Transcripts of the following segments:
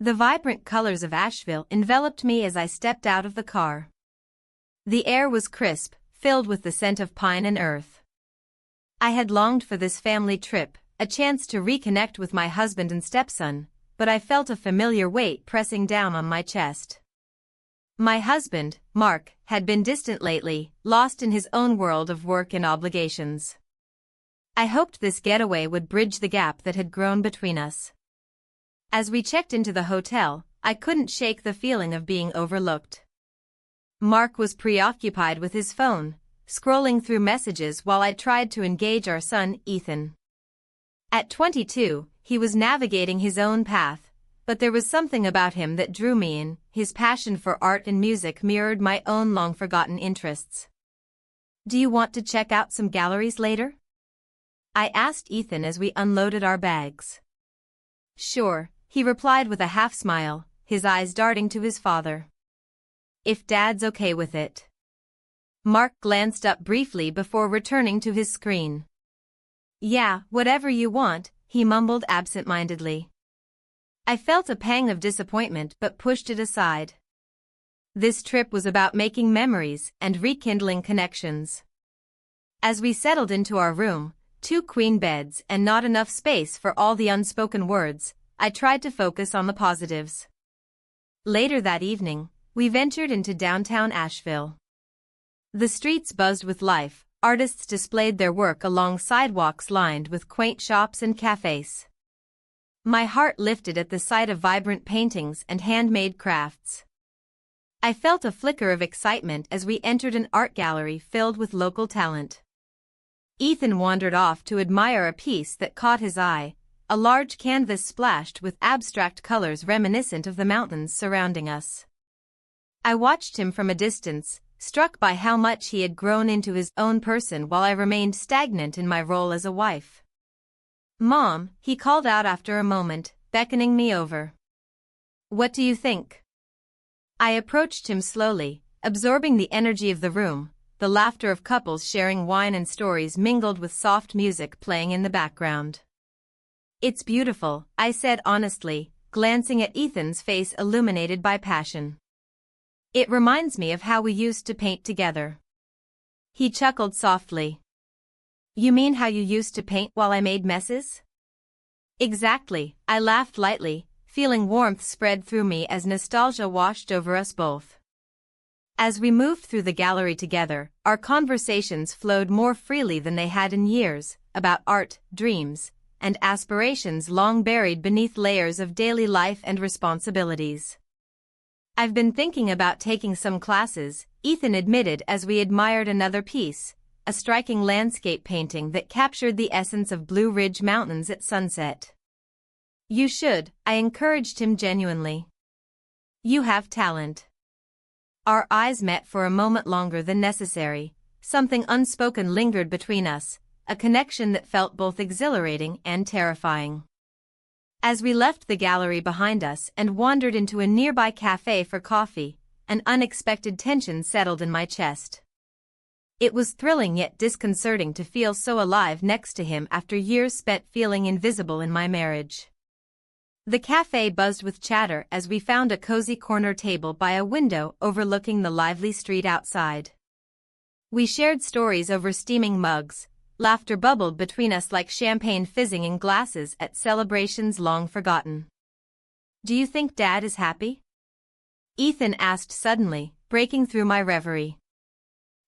The vibrant colors of Asheville enveloped me as I stepped out of the car. The air was crisp, filled with the scent of pine and earth. I had longed for this family trip, a chance to reconnect with my husband and stepson, but I felt a familiar weight pressing down on my chest. My husband, Mark, had been distant lately, lost in his own world of work and obligations. I hoped this getaway would bridge the gap that had grown between us. As we checked into the hotel, I couldn't shake the feeling of being overlooked. Mark was preoccupied with his phone, scrolling through messages while I tried to engage our son, Ethan. At 22, he was navigating his own path, but there was something about him that drew me in. His passion for art and music mirrored my own long-forgotten interests. "Do you want to check out some galleries later?" I asked Ethan as we unloaded our bags. "Sure," he replied with a half-smile, his eyes darting to his father. "If Dad's okay with it." Mark glanced up briefly before returning to his screen. "Yeah, whatever you want," he mumbled absent-mindedly. I felt a pang of disappointment but pushed it aside. This trip was about making memories and rekindling connections. As we settled into our room, 2 queen beds and not enough space for all the unspoken words, I tried to focus on the positives. Later that evening, we ventured into downtown Asheville. The streets buzzed with life, artists displayed their work along sidewalks lined with quaint shops and cafes. My heart lifted at the sight of vibrant paintings and handmade crafts. I felt a flicker of excitement as we entered an art gallery filled with local talent. Ethan wandered off to admire a piece that caught his eye, a large canvas splashed with abstract colors reminiscent of the mountains surrounding us. I watched him from a distance, struck by how much he had grown into his own person while I remained stagnant in my role as a wife. "Mom," he called out after a moment, beckoning me over. "What do you think?" I approached him slowly, absorbing the energy of the room, the laughter of couples sharing wine and stories mingled with soft music playing in the background. "It's beautiful," I said honestly, glancing at Ethan's face illuminated by passion. "It reminds me of how we used to paint together." He chuckled softly. "You mean how you used to paint while I made messes?" "Exactly," I laughed lightly, feeling warmth spread through me as nostalgia washed over us both. As we moved through the gallery together, our conversations flowed more freely than they had in years, about art, dreams, and aspirations long buried beneath layers of daily life and responsibilities. "I've been thinking about taking some classes," Ethan admitted as we admired another piece, a striking landscape painting that captured the essence of Blue Ridge Mountains at sunset. "You should," I encouraged him genuinely. "You have talent." Our eyes met for a moment longer than necessary. Something unspoken lingered between us, a connection that felt both exhilarating and terrifying. As we left the gallery behind us and wandered into a nearby cafe for coffee, an unexpected tension settled in my chest. It was thrilling yet disconcerting to feel so alive next to him after years spent feeling invisible in my marriage. The cafe buzzed with chatter as we found a cozy corner table by a window overlooking the lively street outside. We shared stories over steaming mugs. Laughter bubbled between us like champagne fizzing in glasses at celebrations long forgotten. "Do you think Dad is happy?" Ethan asked suddenly, breaking through my reverie.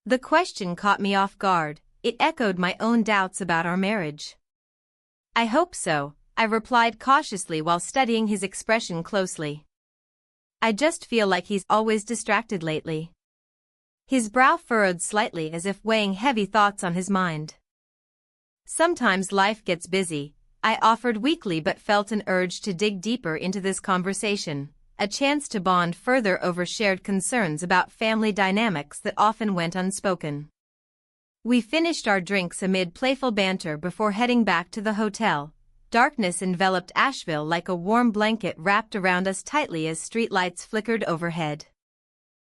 The question caught me off guard. It echoed my own doubts about our marriage. "I hope so," I replied cautiously while studying his expression closely. "I just feel like he's always distracted lately." His brow furrowed slightly as if weighing heavy thoughts on his mind. "Sometimes life gets busy," I offered weakly but felt an urge to dig deeper into this conversation, a chance to bond further over shared concerns about family dynamics that often went unspoken. We finished our drinks amid playful banter before heading back to the hotel. Darkness enveloped Asheville like a warm blanket wrapped around us tightly as streetlights flickered overhead.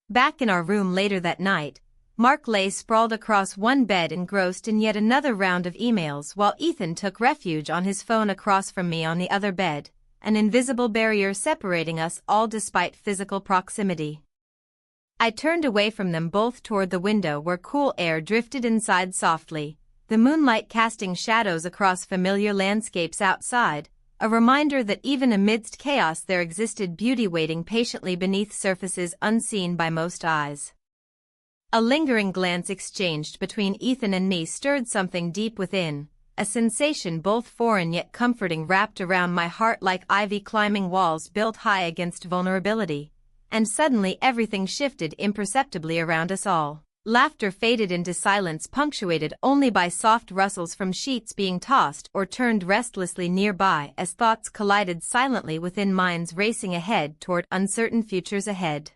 Back in our room later that night, Mark lay sprawled across one bed engrossed in yet another round of emails while Ethan took refuge on his phone across from me on the other bed, an invisible barrier separating us all despite physical proximity. I turned away from them both toward the window where cool air drifted inside softly, the moonlight casting shadows across familiar landscapes outside, a reminder that even amidst chaos there existed beauty waiting patiently beneath surfaces unseen by most eyes. A lingering glance exchanged between Ethan and me stirred something deep within, a sensation both foreign yet comforting wrapped around my heart like ivy climbing walls built high against vulnerability, and suddenly everything shifted imperceptibly around us all. Laughter faded into silence punctuated only by soft rustles from sheets being tossed or turned restlessly nearby as thoughts collided silently within minds racing ahead toward uncertain futures ahead.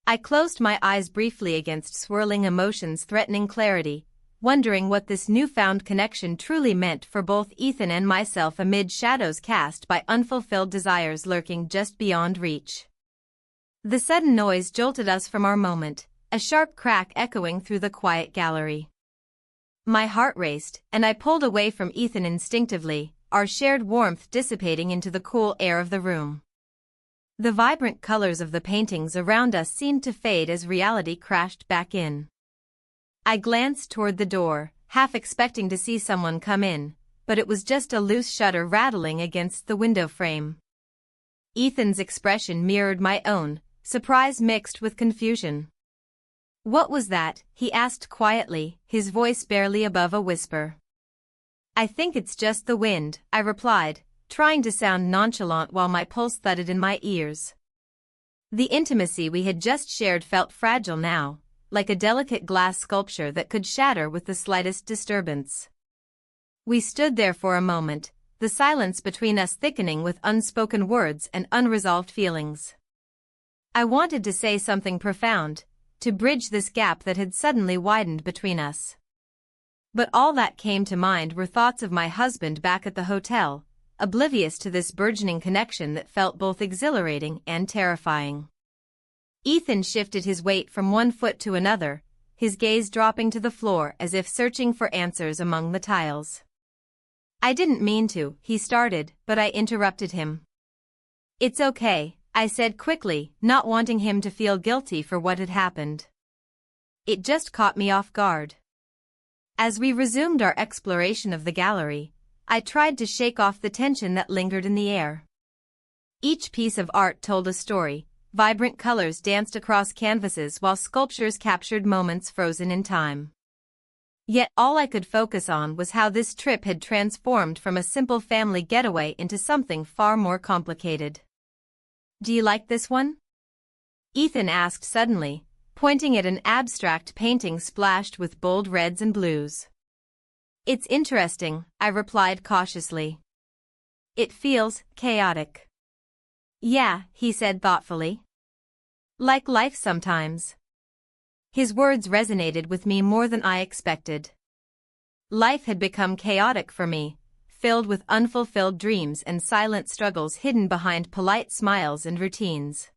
I closed my eyes briefly against swirling emotions threatening clarity, wondering what this newfound connection truly meant for both Ethan and myself amid shadows cast by unfulfilled desires lurking just beyond reach. The sudden noise jolted us from our moment, a sharp crack echoing through the quiet gallery. My heart raced, and I pulled away from Ethan instinctively, our shared warmth dissipating into the cool air of the room. The vibrant colors of the paintings around us seemed to fade as reality crashed back in. I glanced toward the door, half expecting to see someone come in, but it was just a loose shutter rattling against the window frame. Ethan's expression mirrored my own, surprise mixed with confusion. "What was that?" he asked quietly, his voice barely above a whisper. "I think it's just the wind," I replied, trying to sound nonchalant while my pulse thudded in my ears. The intimacy we had just shared felt fragile now, like a delicate glass sculpture that could shatter with the slightest disturbance. We stood there for a moment, the silence between us thickening with unspoken words and unresolved feelings. I wanted to say something profound, to bridge this gap that had suddenly widened between us. But all that came to mind were thoughts of my husband back at the hotel, oblivious to this burgeoning connection that felt both exhilarating and terrifying. Ethan shifted his weight from one foot to another, his gaze dropping to the floor as if searching for answers among the tiles. "I didn't mean to," he started, but I interrupted him. "It's okay," I said quickly, not wanting him to feel guilty for what had happened. "It just caught me off guard." As we resumed our exploration of the gallery, I tried to shake off the tension that lingered in the air. Each piece of art told a story, vibrant colors danced across canvases while sculptures captured moments frozen in time. Yet all I could focus on was how this trip had transformed from a simple family getaway into something far more complicated. "Do you like this one?" Ethan asked suddenly, pointing at an abstract painting splashed with bold reds and blues. "It's interesting," I replied cautiously. "It feels chaotic." "Yeah," he said thoughtfully. "Like life sometimes." His words resonated with me more than I expected. Life had become chaotic for me, filled with unfulfilled dreams and silent struggles hidden behind polite smiles and routines.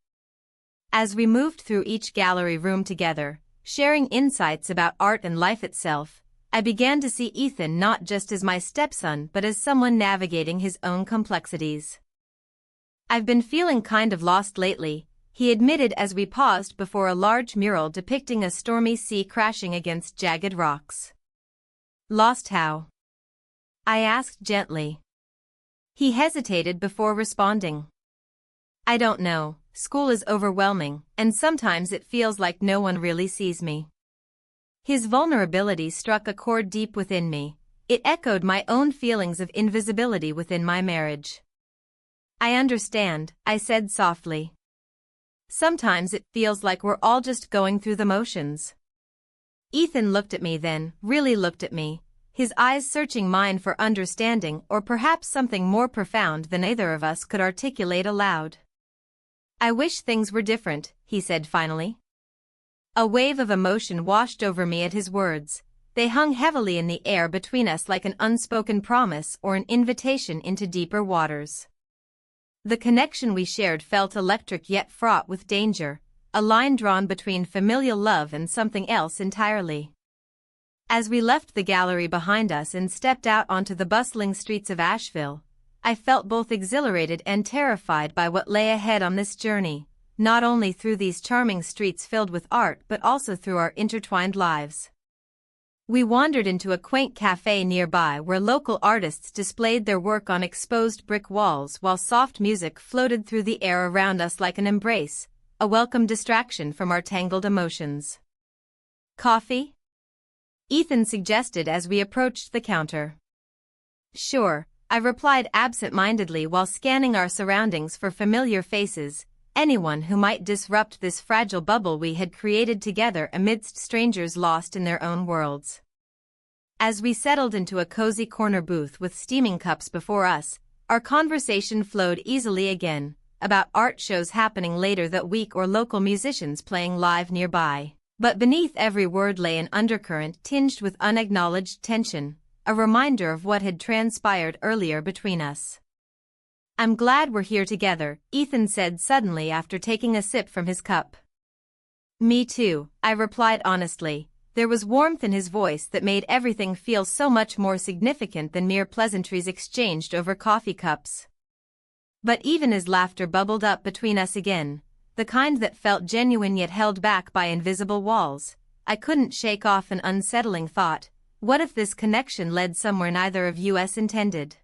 As we moved through each gallery room together, sharing insights about art and life itself, I began to see Ethan not just as my stepson but as someone navigating his own complexities. "I've been feeling kind of lost lately," he admitted as we paused before a large mural depicting a stormy sea crashing against jagged rocks. "Lost how?" I asked gently. He hesitated before responding. "I don't know, school is overwhelming, and sometimes it feels like no one really sees me." His vulnerability struck a chord deep within me. It echoed my own feelings of invisibility within my marriage. "I understand," I said softly. "Sometimes it feels like we're all just going through the motions." Ethan looked at me then, really looked at me, his eyes searching mine for understanding or perhaps something more profound than either of us could articulate aloud. "I wish things were different," he said finally. A wave of emotion washed over me at his words. They hung heavily in the air between us like an unspoken promise or an invitation into deeper waters. The connection we shared felt electric yet fraught with danger, a line drawn between familial love and something else entirely. As we left the gallery behind us and stepped out onto the bustling streets of Asheville, I felt both exhilarated and terrified by what lay ahead on this journey, not only through these charming streets filled with art but also through our intertwined lives. We wandered into a quaint cafe nearby where local artists displayed their work on exposed brick walls while soft music floated through the air around us like an embrace, a welcome distraction from our tangled emotions. "Coffee?" Ethan suggested as we approached the counter. "Sure," I replied absent-mindedly while scanning our surroundings for familiar faces, anyone who might disrupt this fragile bubble we had created together amidst strangers lost in their own worlds. As we settled into a cozy corner booth with steaming cups before us, our conversation flowed easily again, about art shows happening later that week or local musicians playing live nearby. But beneath every word lay an undercurrent tinged with unacknowledged tension, a reminder of what had transpired earlier between us. "I'm glad we're here together," Ethan said suddenly after taking a sip from his cup. "Me too," I replied honestly. There was warmth in his voice that made everything feel so much more significant than mere pleasantries exchanged over coffee cups. But even as laughter bubbled up between us again, the kind that felt genuine yet held back by invisible walls, I couldn't shake off an unsettling thought: what if this connection led somewhere neither of us intended?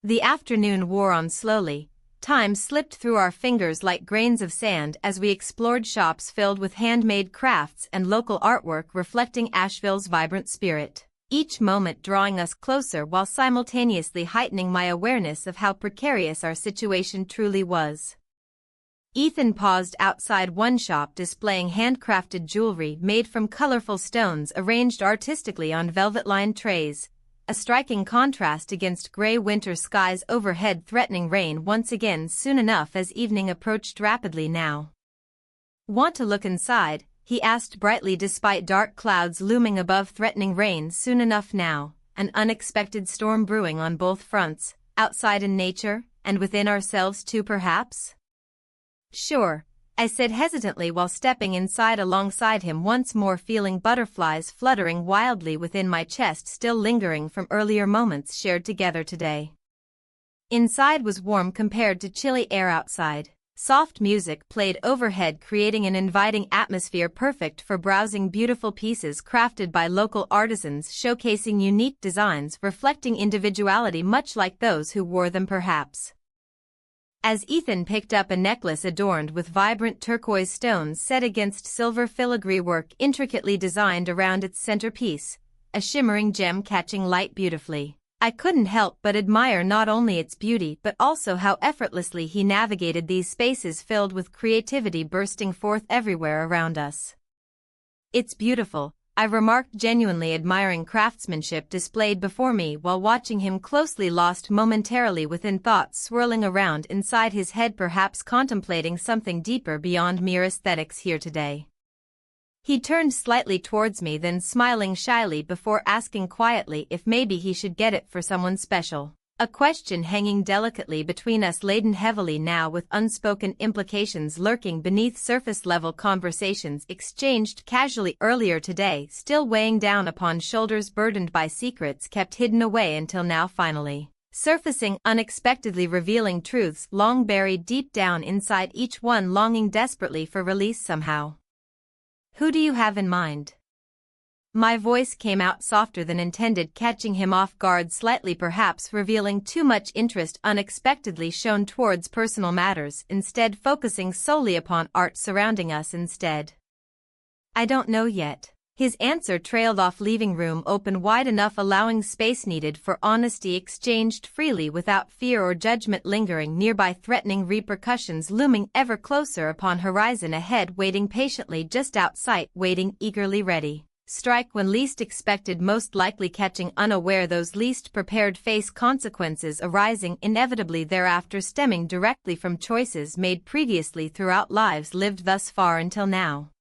The afternoon wore on slowly. Time slipped through our fingers like grains of sand as we explored shops filled with handmade crafts and local artwork reflecting Asheville's vibrant spirit, each moment drawing us closer while simultaneously heightening my awareness of how precarious our situation truly was. Ethan paused outside one shop displaying handcrafted jewelry made from colorful stones arranged artistically on velvet-lined trays, a striking contrast against gray winter skies overhead threatening rain once again soon enough as evening approached rapidly now. "Want to look inside?" he asked brightly despite dark clouds looming above threatening rain soon enough now, an unexpected storm brewing on both fronts, outside in nature, and within ourselves too perhaps? "Sure," I said hesitantly while stepping inside alongside him once more feeling butterflies fluttering wildly within my chest still lingering from earlier moments shared together today. Inside was warm compared to chilly air outside. Soft music played overhead creating an inviting atmosphere perfect for browsing beautiful pieces crafted by local artisans showcasing unique designs reflecting individuality much like those who wore them perhaps. As Ethan picked up a necklace adorned with vibrant turquoise stones set against silver filigree work intricately designed around its centerpiece, a shimmering gem catching light beautifully, I couldn't help but admire not only its beauty but also how effortlessly he navigated these spaces filled with creativity bursting forth everywhere around us. "It's beautiful," I remarked genuinely admiring craftsmanship displayed before me while watching him closely lost momentarily within thoughts swirling around inside his head perhaps contemplating something deeper beyond mere aesthetics here today. He turned slightly towards me then smiling shyly before asking quietly if maybe he should get it for someone special. A question hanging delicately between us laden heavily now with unspoken implications lurking beneath surface-level conversations exchanged casually earlier today still weighing down upon shoulders burdened by secrets kept hidden away until now finally surfacing unexpectedly revealing truths long buried deep down inside each one longing desperately for release somehow. "Who do you have in mind?" My voice came out softer than intended catching him off guard slightly perhaps revealing too much interest unexpectedly shown towards personal matters instead focusing solely upon art surrounding us instead. "I don't know yet." His answer trailed off leaving room open wide enough allowing space needed for honesty exchanged freely without fear or judgment lingering nearby threatening repercussions looming ever closer upon horizon ahead waiting patiently just outside waiting eagerly ready. Strike when least expected most likely catching unaware those least prepared face consequences arising inevitably thereafter stemming directly from choices made previously throughout lives lived thus far until now.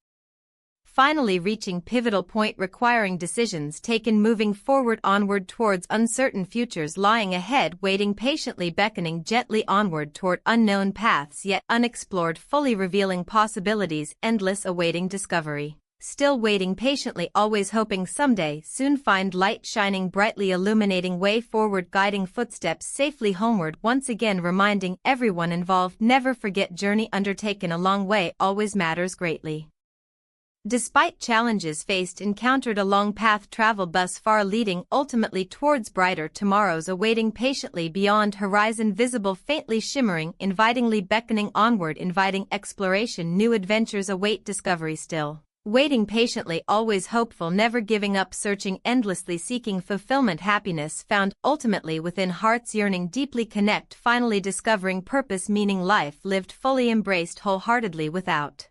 Finally reaching pivotal point requiring decisions taken moving forward onward towards uncertain futures lying ahead waiting patiently beckoning gently onward toward unknown paths yet unexplored fully revealing possibilities endless awaiting discovery. Still waiting patiently, always hoping someday soon find light shining brightly, illuminating way forward, guiding footsteps safely homeward, once again reminding everyone involved never forget journey undertaken a long way always matters greatly. Despite challenges faced, encountered a long path traveled thus far, leading ultimately towards brighter tomorrows awaiting patiently beyond horizon, visible faintly shimmering, invitingly beckoning onward, inviting exploration, new adventures await discovery, still waiting patiently, always hopeful, never giving up, searching endlessly, seeking fulfillment, happiness found ultimately within heart's yearning, deeply connect, finally discovering purpose, meaning, life lived fully, embraced wholeheartedly without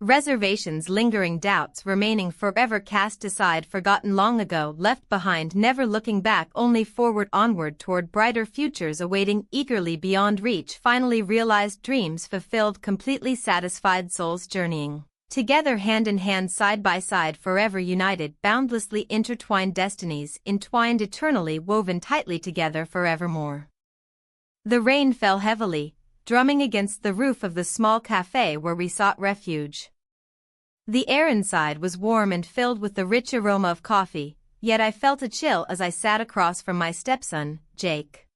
reservations, lingering doubts remaining, forever cast aside, forgotten long ago, left behind, never looking back, only forward, onward toward brighter futures awaiting eagerly beyond reach, finally realized dreams fulfilled, completely satisfied, souls journeying together hand in hand, side by side, forever united, boundlessly intertwined, destinies entwined, eternally woven tightly together forevermore. The rain fell heavily, drumming against the roof of the small cafe where we sought refuge. The air inside was warm and filled with the rich aroma of coffee, yet I felt a chill as I sat across from my stepson, Jake.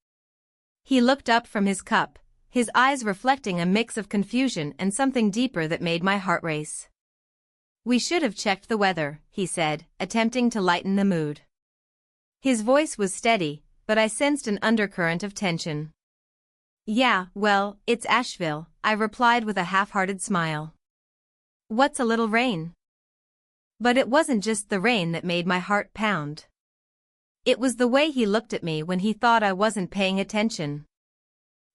He looked up from his cup, his eyes reflecting a mix of confusion and something deeper that made my heart race. "We should have checked the weather," he said, attempting to lighten the mood. His voice was steady, but I sensed an undercurrent of tension. "Yeah, well, it's Asheville," I replied with a half-hearted smile. "What's a little rain?" But it wasn't just the rain that made my heart pound. It was the way he looked at me when he thought I wasn't paying attention.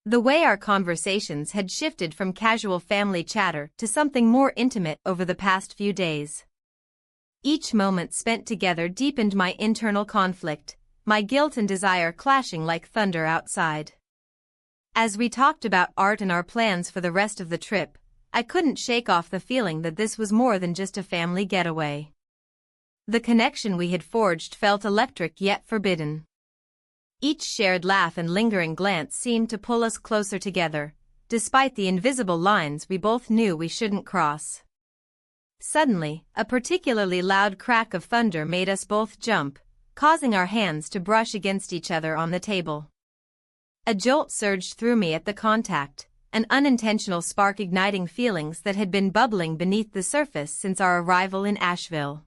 The way our conversations had shifted from casual family chatter to something more intimate over the past few days. Each moment spent together deepened my internal conflict, my guilt and desire clashing like thunder outside. As we talked about art and our plans for the rest of the trip, I couldn't shake off the feeling that this was more than just a family getaway. The connection we had forged felt electric yet forbidden. Each shared laugh and lingering glance seemed to pull us closer together, despite the invisible lines we both knew we shouldn't cross. Suddenly, a particularly loud crack of thunder made us both jump, causing our hands to brush against each other on the table. A jolt surged through me at the contact, an unintentional spark igniting feelings that had been bubbling beneath the surface since our arrival in Asheville.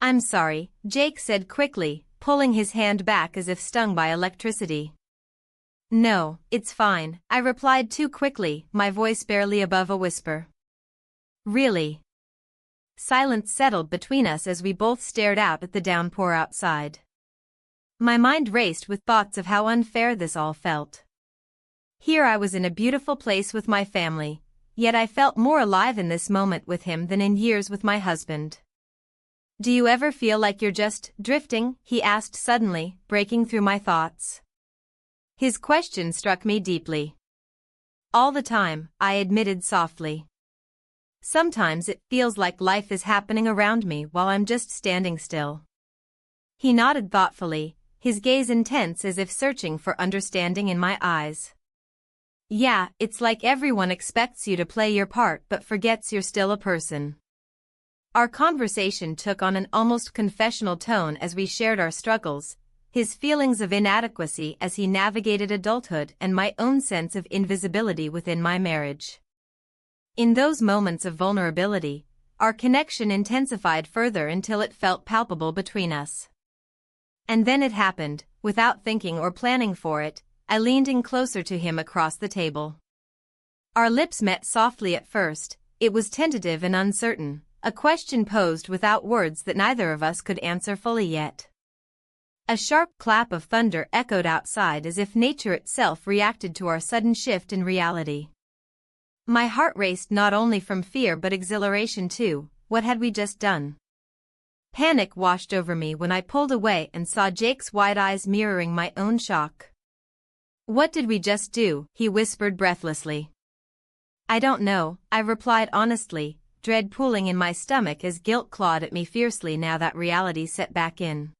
"I'm sorry," Jake said quickly, pulling his hand back as if stung by electricity. "No, it's fine," I replied too quickly, my voice barely above a whisper. "Really?" Silence settled between us as we both stared out at the downpour outside. My mind raced with thoughts of how unfair this all felt. Here I was in a beautiful place with my family, yet I felt more alive in this moment with him than in years with my husband. "Do you ever feel like you're just drifting?" he asked suddenly, breaking through my thoughts. His question struck me deeply. "All the time," I admitted softly. "Sometimes it feels like life is happening around me while I'm just standing still." He nodded thoughtfully, his gaze intense as if searching for understanding in my eyes. "Yeah, it's like everyone expects you to play your part but forgets you're still a person." Our conversation took on an almost confessional tone as we shared our struggles, his feelings of inadequacy as he navigated adulthood and my own sense of invisibility within my marriage. In those moments of vulnerability, our connection intensified further until it felt palpable between us. And then it happened, without thinking or planning for it, I leaned in closer to him across the table. Our lips met softly at first, it was tentative and uncertain, a question posed without words that neither of us could answer fully yet. A sharp clap of thunder echoed outside as if nature itself reacted to our sudden shift in reality. My heart raced not only from fear but exhilaration too. What had we just done? Panic washed over me when I pulled away and saw Jake's wide eyes mirroring my own shock. "What did we just do?" he whispered breathlessly. "I don't know," I replied honestly, dread pooling in my stomach as guilt clawed at me fiercely now that reality set back in.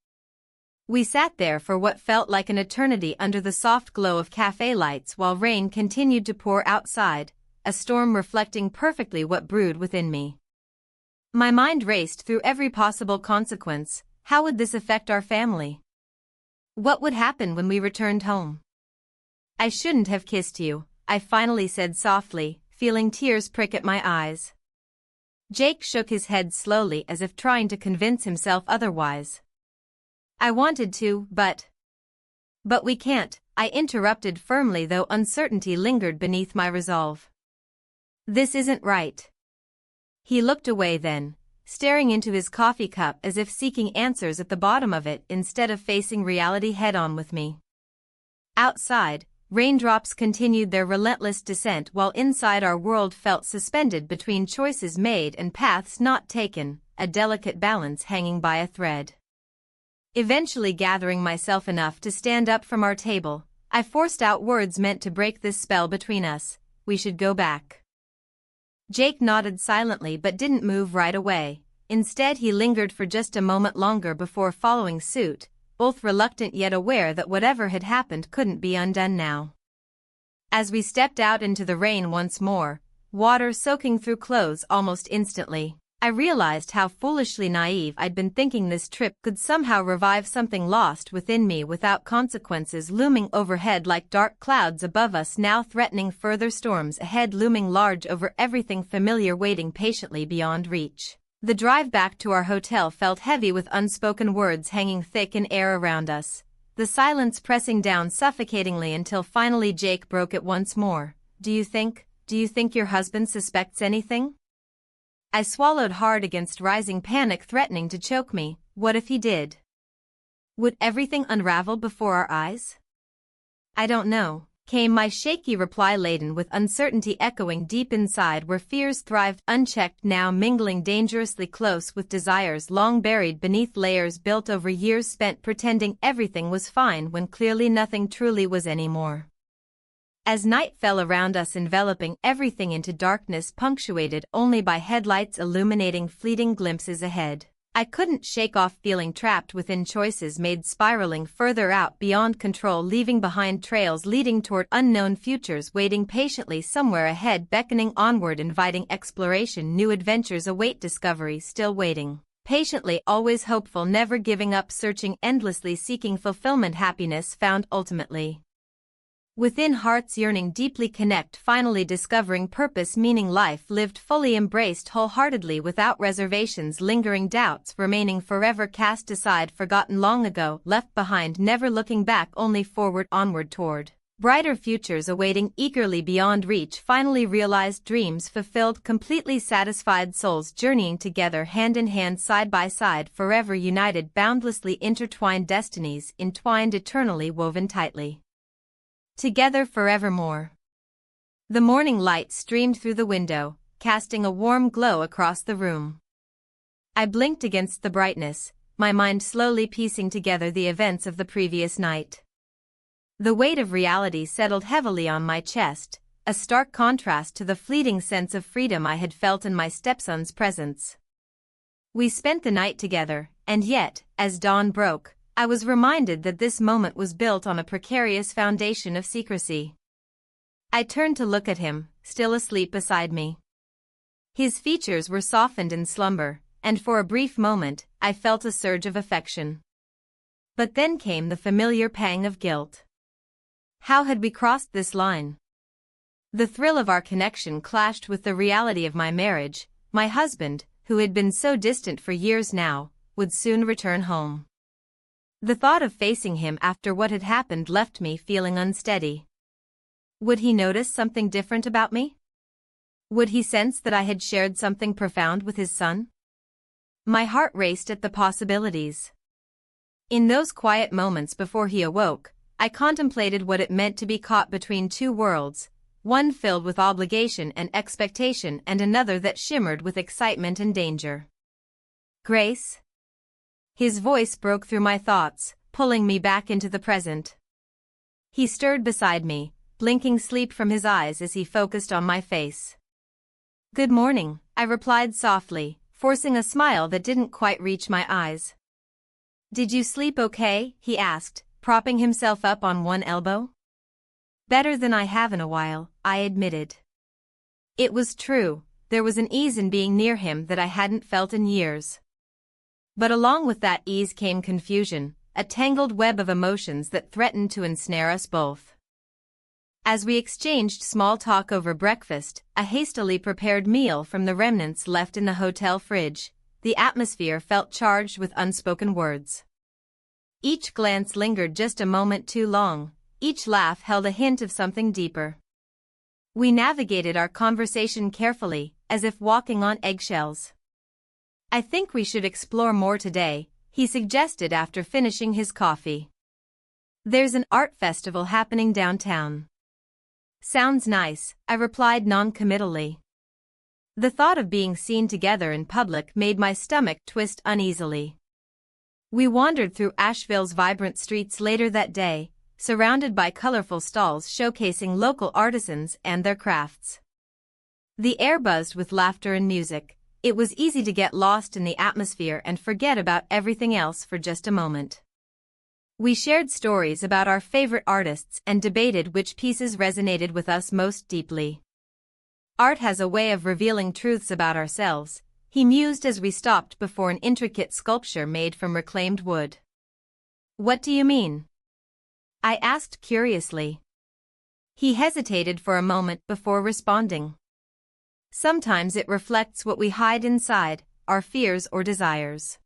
We sat there for what felt like an eternity under the soft glow of cafe lights while rain continued to pour outside, a storm reflecting perfectly what brewed within me. My mind raced through every possible consequence. How would this affect our family? What would happen when we returned home? I shouldn't have kissed you, I finally said softly, feeling tears prick at my eyes. Jake shook his head slowly as if trying to convince himself otherwise. I wanted to, but we can't, I interrupted firmly, though uncertainty lingered beneath my resolve. This isn't right. He looked away then, staring into his coffee cup as if seeking answers at the bottom of it instead of facing reality head-on with me. Outside, raindrops continued their relentless descent while inside our world felt suspended between choices made and paths not taken, a delicate balance hanging by a thread. Eventually gathering myself enough to stand up from our table, I forced out words meant to break this spell between us. We should go back. Jake nodded silently but didn't move right away. Instead, he lingered for just a moment longer before following suit, both reluctant yet aware that whatever had happened couldn't be undone now. As we stepped out into the rain once more, water soaking through clothes almost instantly, I realized how foolishly naive I'd been, thinking this trip could somehow revive something lost within me without consequences looming overhead like dark clouds above us, now threatening further storms ahead, looming large over everything familiar waiting patiently beyond reach. The drive back to our hotel felt heavy with unspoken words hanging thick in air around us, the silence pressing down suffocatingly until finally Jake broke it once more. Do you think your husband suspects anything? I swallowed hard against rising panic threatening to choke me. What if he did? Would everything unravel before our eyes? I don't know, came my shaky reply, laden with uncertainty echoing deep inside where fears thrived unchecked, now mingling dangerously close with desires long buried beneath layers built over years spent pretending everything was fine when clearly nothing truly was anymore. As night fell around us, enveloping everything into darkness punctuated only by headlights illuminating fleeting glimpses ahead, I couldn't shake off feeling trapped within choices made, spiraling further out beyond control, leaving behind trails leading toward unknown futures waiting patiently somewhere ahead, beckoning onward, inviting exploration. New adventures await, discovery still waiting. Patiently, always hopeful, never giving up, searching endlessly, seeking fulfillment, happiness found ultimately within, hearts yearning deeply connect, finally discovering purpose, meaning, life lived fully, embraced wholeheartedly without reservations, lingering doubts remaining forever cast aside, forgotten long ago, left behind, never looking back, only forward, onward toward brighter futures awaiting eagerly beyond reach, finally realized dreams fulfilled, completely satisfied souls journeying together hand in hand, side by side, forever united, boundlessly intertwined destinies, entwined eternally, woven tightly together forevermore. The morning light streamed through the window, casting a warm glow across the room. I blinked against the brightness, my mind slowly piecing together the events of the previous night. The weight of reality settled heavily on my chest, a stark contrast to the fleeting sense of freedom I had felt in my stepson's presence. We spent the night together, and yet, as dawn broke, I was reminded that this moment was built on a precarious foundation of secrecy. I turned to look at him, still asleep beside me. His features were softened in slumber, and for a brief moment, I felt a surge of affection. But then came the familiar pang of guilt. How had we crossed this line? The thrill of our connection clashed with the reality of my marriage. My husband, who had been so distant for years now, would soon return home. The thought of facing him after what had happened left me feeling unsteady. Would he notice something different about me? Would he sense that I had shared something profound with his son? My heart raced at the possibilities. In those quiet moments before he awoke, I contemplated what it meant to be caught between two worlds, one filled with obligation and expectation and another that shimmered with excitement and danger. Grace? His voice broke through my thoughts, pulling me back into the present. He stirred beside me, blinking sleep from his eyes as he focused on my face. Good morning, I replied softly, forcing a smile that didn't quite reach my eyes. Did you sleep okay? He asked, propping himself up on one elbow. Better than I have in a while, I admitted. It was true, there was an ease in being near him that I hadn't felt in years. But along with that ease came confusion, a tangled web of emotions that threatened to ensnare us both. As we exchanged small talk over breakfast, a hastily prepared meal from the remnants left in the hotel fridge, the atmosphere felt charged with unspoken words. Each glance lingered just a moment too long, each laugh held a hint of something deeper. We navigated our conversation carefully, as if walking on eggshells. "I think we should explore more today," he suggested after finishing his coffee. "There's an art festival happening downtown." "Sounds nice," I replied non-committally. The thought of being seen together in public made my stomach twist uneasily. We wandered through Asheville's vibrant streets later that day, surrounded by colorful stalls showcasing local artisans and their crafts. The air buzzed with laughter and music. It was easy to get lost in the atmosphere and forget about everything else for just a moment. We shared stories about our favorite artists and debated which pieces resonated with us most deeply. "Art has a way of revealing truths about ourselves," he mused as we stopped before an intricate sculpture made from reclaimed wood. "What do you mean?" I asked curiously. He hesitated for a moment before responding. "Sometimes it reflects what we hide inside, our fears or desires."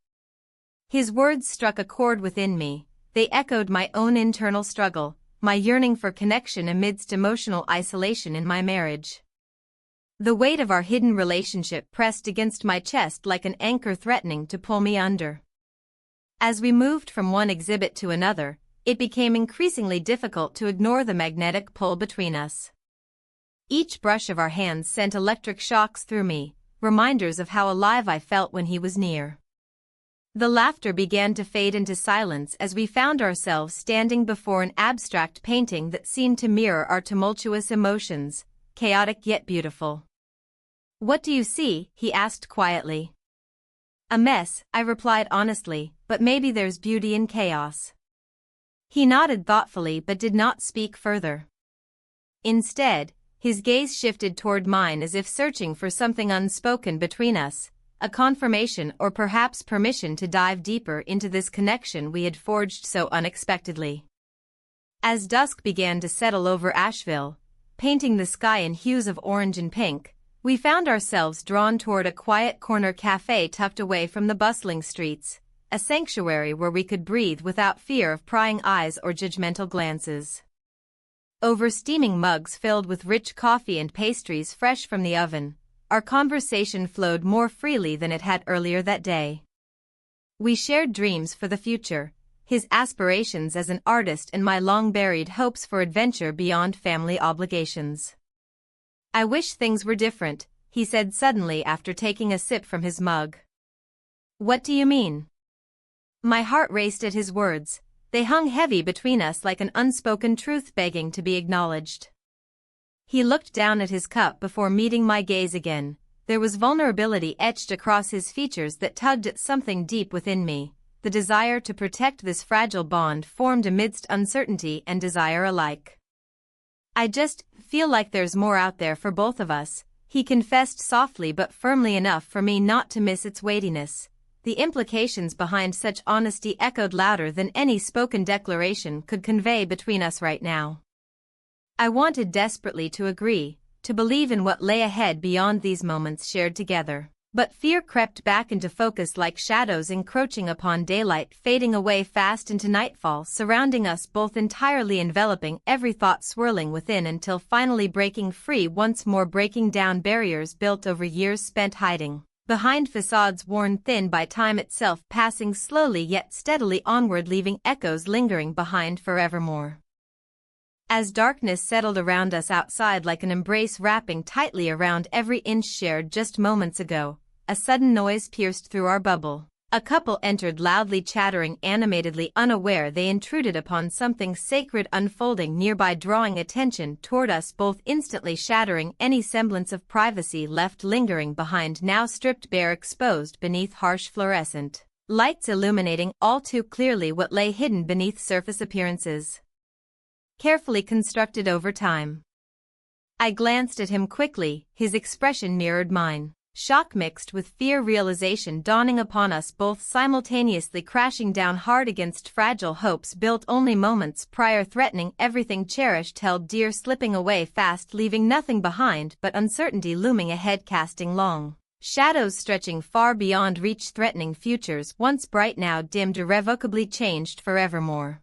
His words struck a chord within me. They echoed my own internal struggle, my yearning for connection amidst emotional isolation in my marriage. The weight of our hidden relationship pressed against my chest like an anchor threatening to pull me under. As we moved from one exhibit to another, it became increasingly difficult to ignore the magnetic pull between us. Each brush of our hands sent electric shocks through me, reminders of how alive I felt when he was near. The laughter began to fade into silence as we found ourselves standing before an abstract painting that seemed to mirror our tumultuous emotions, chaotic yet beautiful. "What do you see?" he asked quietly. "A mess," I replied honestly, "but maybe there's beauty in chaos." He nodded thoughtfully but did not speak further. Instead, his gaze shifted toward mine as if searching for something unspoken between us, a confirmation or perhaps permission to dive deeper into this connection we had forged so unexpectedly. As dusk began to settle over Asheville, painting the sky in hues of orange and pink, we found ourselves drawn toward a quiet corner cafe tucked away from the bustling streets, a sanctuary where we could breathe without fear of prying eyes or judgmental glances. Over steaming mugs filled with rich coffee and pastries fresh from the oven, our conversation flowed more freely than it had earlier that day. We shared dreams for the future, his aspirations as an artist and my long-buried hopes for adventure beyond family obligations. "I wish things were different," he said suddenly after taking a sip from his mug. "What do you mean?" My heart raced at his words. They hung heavy between us like an unspoken truth begging to be acknowledged. He looked down at his cup before meeting my gaze again. There was vulnerability etched across his features that tugged at something deep within me. The desire to protect this fragile bond formed amidst uncertainty and desire alike. "I just feel like there's more out there for both of us," he confessed softly but firmly enough for me not to miss its weightiness. The implications behind such honesty echoed louder than any spoken declaration could convey between us right now. I wanted desperately to agree, to believe in what lay ahead beyond these moments shared together. But fear crept back into focus like shadows encroaching upon daylight, fading away fast into nightfall, surrounding us both, entirely enveloping every thought swirling within until finally breaking free once more, breaking down barriers built over years spent hiding behind facades worn thin by time itself, passing slowly yet steadily onward, leaving echoes lingering behind forevermore. As darkness settled around us outside like an embrace wrapping tightly around every inch shared just moments ago, a sudden noise pierced through our bubble. A couple entered loudly chattering animatedly, unaware they intruded upon something sacred unfolding nearby, drawing attention toward us both, instantly shattering any semblance of privacy left lingering behind, now stripped bare, exposed beneath harsh fluorescent lights illuminating all too clearly what lay hidden beneath surface appearances. Carefully constructed over time. I glanced at him quickly, his expression mirrored mine. Shock mixed with fear, realization dawning upon us both simultaneously, crashing down hard against fragile hopes built only moments prior, threatening everything cherished, held dear, slipping away fast, leaving nothing behind but uncertainty looming ahead, casting long shadows stretching far beyond reach, threatening futures once bright now dimmed, irrevocably changed forevermore.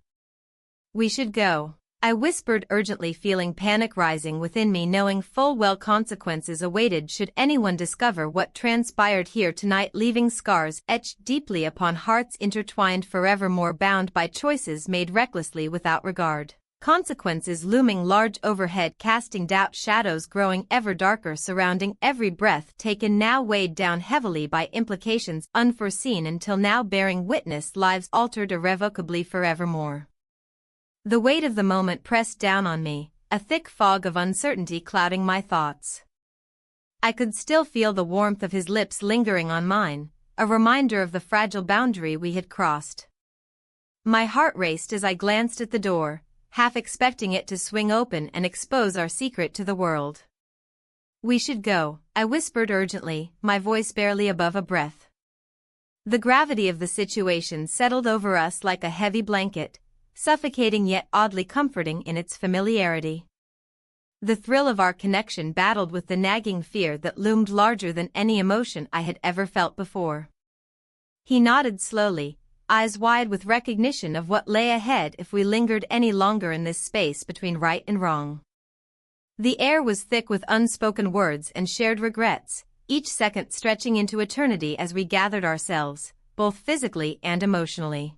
We should go, I whispered urgently, feeling panic rising within me, knowing full well consequences awaited should anyone discover what transpired here tonight, leaving scars etched deeply upon hearts intertwined, forevermore bound by choices made recklessly without regard. Consequences looming large overhead, casting doubt, shadows growing ever darker surrounding every breath taken, now weighed down heavily by implications unforeseen until now, bearing witness lives altered irrevocably forevermore. The weight of the moment pressed down on me, a thick fog of uncertainty clouding my thoughts. I could still feel the warmth of his lips lingering on mine, a reminder of the fragile boundary we had crossed. My heart raced as I glanced at the door, half expecting it to swing open and expose our secret to the world. We should go, I whispered urgently, my voice barely above a breath. The gravity of the situation settled over us like a heavy blanket, suffocating yet oddly comforting in its familiarity. The thrill of our connection battled with the nagging fear that loomed larger than any emotion I had ever felt before. He nodded slowly, eyes wide with recognition of what lay ahead if we lingered any longer in this space between right and wrong. The air was thick with unspoken words and shared regrets, each second stretching into eternity as we gathered ourselves, both physically and emotionally.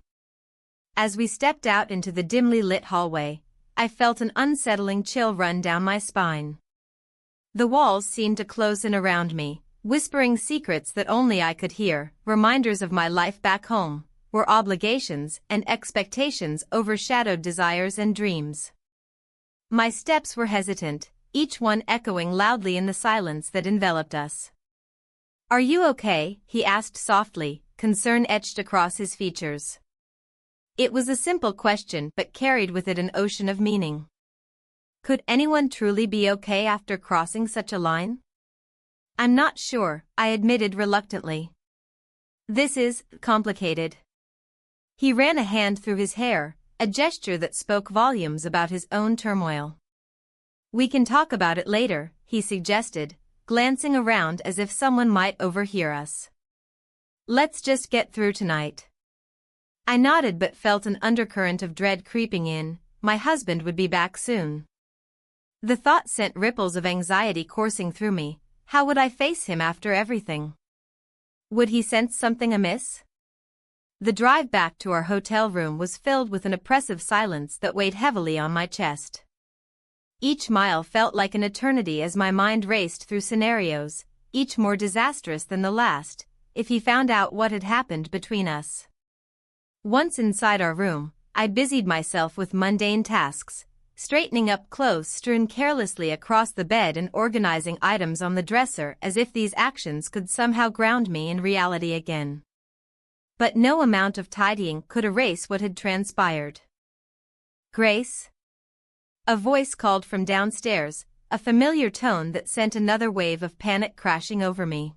As we stepped out into the dimly lit hallway, I felt an unsettling chill run down my spine. The walls seemed to close in around me, whispering secrets that only I could hear, reminders of my life back home, where obligations and expectations overshadowed desires and dreams. My steps were hesitant, each one echoing loudly in the silence that enveloped us. "Are you okay?" he asked softly, concern etched across his features. It was a simple question but carried with it an ocean of meaning. Could anyone truly be okay after crossing such a line? "I'm not sure," I admitted reluctantly. "This is complicated." He ran a hand through his hair, a gesture that spoke volumes about his own turmoil. "We can talk about it later," he suggested, glancing around as if someone might overhear us. "Let's just get through tonight." I nodded but felt an undercurrent of dread creeping in. My husband would be back soon. The thought sent ripples of anxiety coursing through me. How would I face him after everything? Would he sense something amiss? The drive back to our hotel room was filled with an oppressive silence that weighed heavily on my chest. Each mile felt like an eternity as my mind raced through scenarios, each more disastrous than the last, if he found out what had happened between us. Once inside our room, I busied myself with mundane tasks, straightening up clothes strewn carelessly across the bed and organizing items on the dresser as if these actions could somehow ground me in reality again. But no amount of tidying could erase what had transpired. "Grace?" A voice called from downstairs, a familiar tone that sent another wave of panic crashing over me.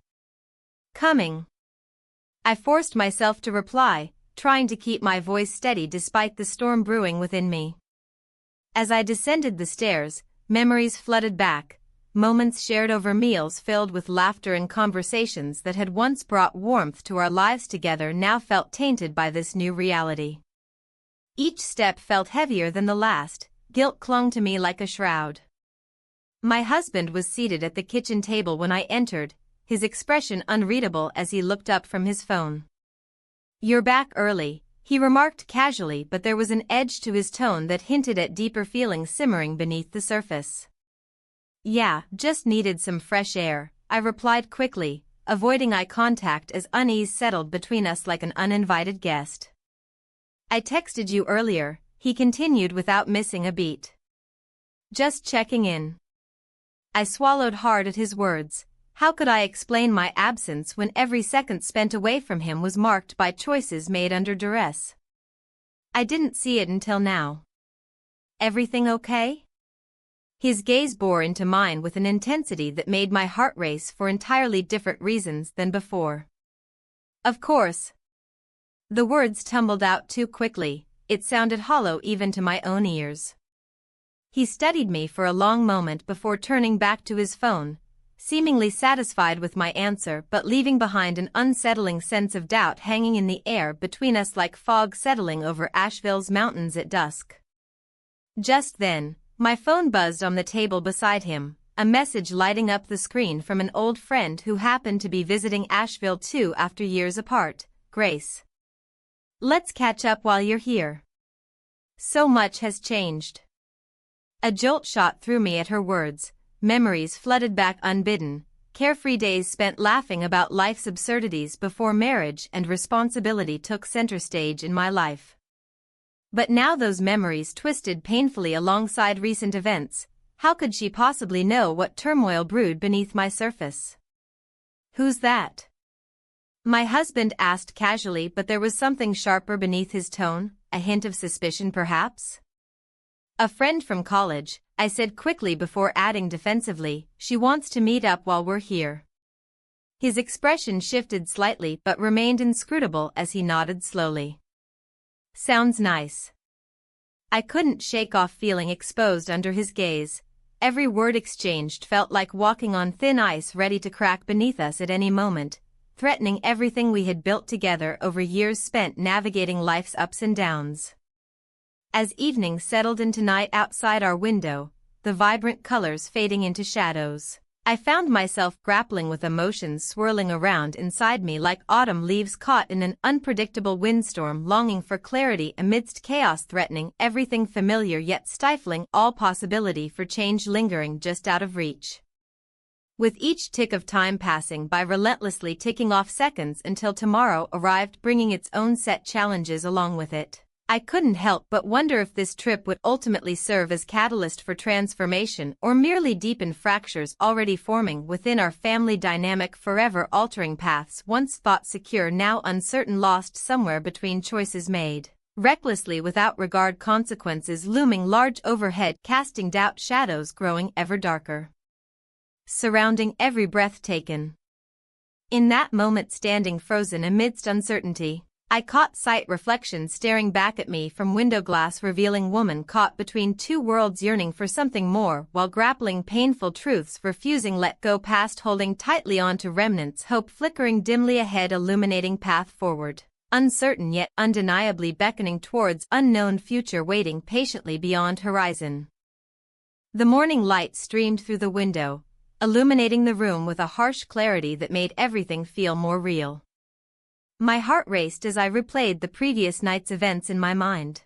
"Coming." I forced myself to reply, trying to keep my voice steady despite the storm brewing within me. As I descended the stairs, memories flooded back, moments shared over meals filled with laughter and conversations that had once brought warmth to our lives together now felt tainted by this new reality. Each step felt heavier than the last, guilt clung to me like a shroud. My husband was seated at the kitchen table when I entered, his expression unreadable as he looked up from his phone. "You're back early," he remarked casually, but there was an edge to his tone that hinted at deeper feelings simmering beneath the surface. "Yeah, just needed some fresh air," I replied quickly, avoiding eye contact as unease settled between us like an uninvited guest. "I texted you earlier," he continued without missing a beat. "Just checking in." I swallowed hard at his words. How could I explain my absence when every second spent away from him was marked by choices made under duress? I didn't see it until now. "Everything okay?" His gaze bore into mine with an intensity that made my heart race for entirely different reasons than before. Of course. The words tumbled out too quickly, it sounded hollow even to my own ears. He studied me for a long moment before turning back to his phone, seemingly satisfied with my answer but leaving behind an unsettling sense of doubt hanging in the air between us like fog settling over Asheville's mountains at dusk. Just then, my phone buzzed on the table beside him, a message lighting up the screen from an old friend who happened to be visiting Asheville too after years apart. Grace. Let's catch up while you're here. So much has changed. A jolt shot through me at her words, memories flooded back unbidden, carefree days spent laughing about life's absurdities before marriage and responsibility took center stage in my life. But now those memories twisted painfully alongside recent events. How could she possibly know what turmoil brewed beneath my surface? Who's that? My husband asked casually, but there was something sharper beneath his tone, a hint of suspicion perhaps? A friend from college, I said quickly before adding defensively, she wants to meet up while we're here. His expression shifted slightly but remained inscrutable as he nodded slowly. Sounds nice. I couldn't shake off feeling exposed under his gaze. Every word exchanged felt like walking on thin ice ready to crack beneath us at any moment, threatening everything we had built together over years spent navigating life's ups and downs. As evening settled into night outside our window, the vibrant colors fading into shadows, I found myself grappling with emotions swirling around inside me like autumn leaves caught in an unpredictable windstorm, longing for clarity amidst chaos, threatening everything familiar yet stifling all possibility for change, lingering just out of reach. With each tick of time passing by, relentlessly ticking off seconds until tomorrow arrived, bringing its own set challenges along with it, I couldn't help but wonder if this trip would ultimately serve as catalyst for transformation or merely deepen fractures already forming within our family dynamic, forever altering paths once thought secure now uncertain, lost somewhere between choices made recklessly without regard, consequences looming large overhead, casting doubt, shadows growing ever darker, surrounding every breath taken. In that moment, standing frozen amidst uncertainty, I caught sight, reflection staring back at me from window glass, revealing woman caught between two worlds, yearning for something more while grappling painful truths, refusing let go past, holding tightly on to remnants, hope flickering dimly ahead, illuminating path forward, uncertain yet undeniably beckoning towards unknown future, waiting patiently beyond horizon. The morning light streamed through the window, illuminating the room with a harsh clarity that made everything feel more real. My heart raced as I replayed the previous night's events in my mind.